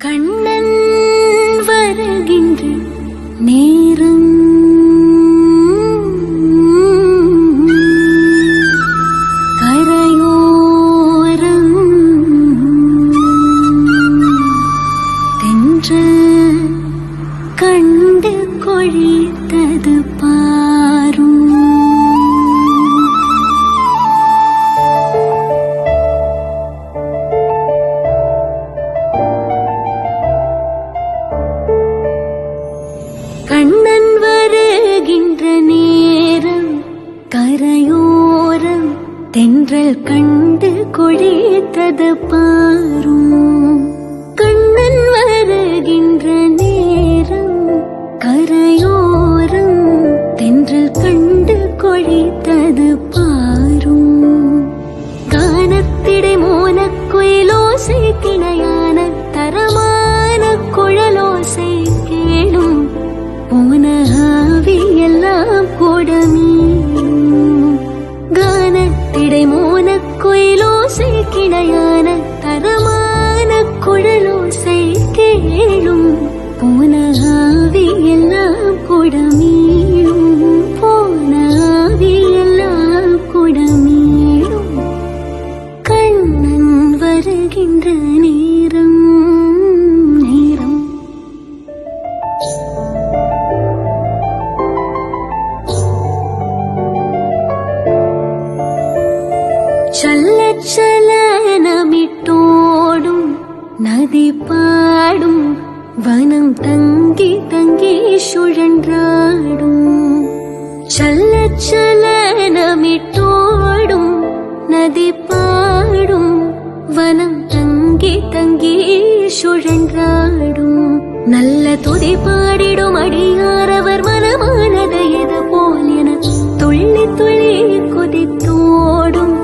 கண்ணன் வருகின்ற நேரம் கரையோரம் தென்றல் கண்டு கொழித்தது பாரும். கண்ணன் வருகின்ற நேரம் கரையோரம் தென்றல் கண்டு கொழித்தது பாரும். கண்ணன் வருகின்ற நேரம் கரையோரம் தென்றல் கண்டு கொழித்தது பாரும். கானத்திடை மோனக்குயிலோசை கிணையான தரமான குழலோசை கேளும். போன ஆவி எல்லாம் கூடமீனும். கானத்திடை மோனக்குயிலோசை கிணையான தரமான குழலோசை கேளும். போன ஆவி எல்லாம் கூடமீனும். போன ஆவி எல்லாம் கூடமீனும். கண்ணன் வருகின்ற நேரம் நேரம் சல்ல சலனமிட்டோடும் நதி பாடும். வனம் தங்கி தங்கி சுழன்றாடும். சல்ல சலனமிட்டோடும் நதி பாடும். வனம் தங்கி தங்கி சுழன்றாடும். நல்ல துதி பாடிடும் அடியாரவர் மனமானது எது போல் என துள்ளி துள்ளி குதித்தோடும்.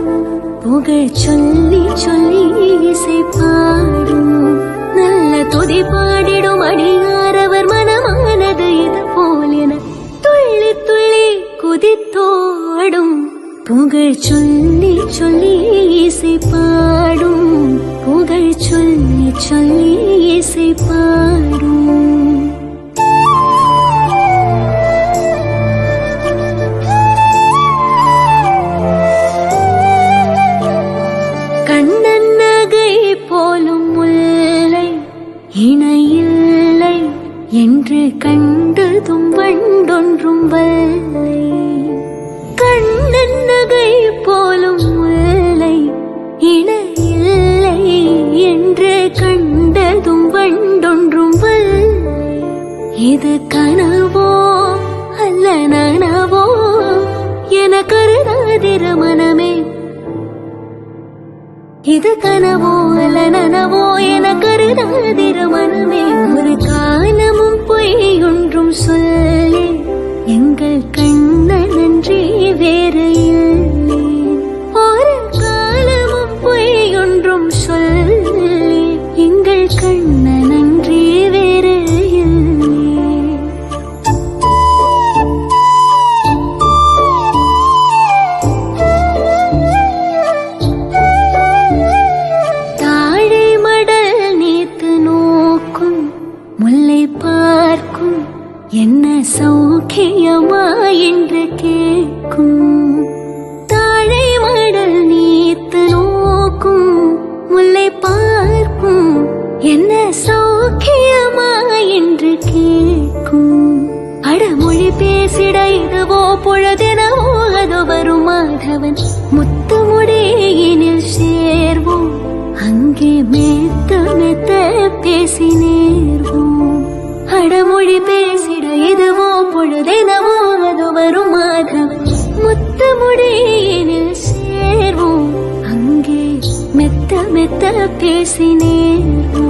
புகழ் சொல்லி சொல்லி இசை பாடும். நல்ல துதி பாடிடும் அடியாரவர் மனமானது இது போல் என துள்ளி துள்ளி குதித்தோடும். புகழ் சொல்லி சொல்லி இசை பாடும். புகழ் சொல்லி சொல்லி இசை பாடும். கண்ணன் நகை போலும் முல்லை இணையில்லை என்று கண்டதும் வண்டொன்றும் வல்லை. கண்ணன் நகை போலும் முல்லை இணையில்லை என்று கண்டதும் வண்டொன்றும் வல்லை. இது கனவோ அல்ல நனவோ என கருதாதிர மனமே. இது கனவோ அல்ல நனவோ என கருதாதிர மனமே. ஒரு காலமும் பொய்யொன்றும் சொல்லி எங்கள் கண்ணன் நன்றி வேறு இல்லை. ஒரு காலமும் பொய்யொன்றும் சொல்லி எங்கள் கண்ணன் நன்றி வேறு இல்லை. தாழை மடல் நீத்து நோக்கும் முல்லை பார்க்கும். என்ன சௌக்கியமா என்று கேட்கும். தாழை மடல் நீத்து நோக்கும் முல்லை பார்க்கும். என்ன சௌக்கியமா என்று கேட்கும். அடமொழி பேசிட இதுவோ பொழுதெனவோ அது வரும் மாதவன் முத்துமுடியினில் சேர்வோம். அங்கே மெத்த மெத்த பேசி நேர்வோம். அடமொழி பேசிட இதுவோ பொழுதெனவோ அது வரும் மாதவன் முத்துமுடியினில் சேர்வோம். அங்கே மெத்த மெத்த பேசி நேர்வோம்.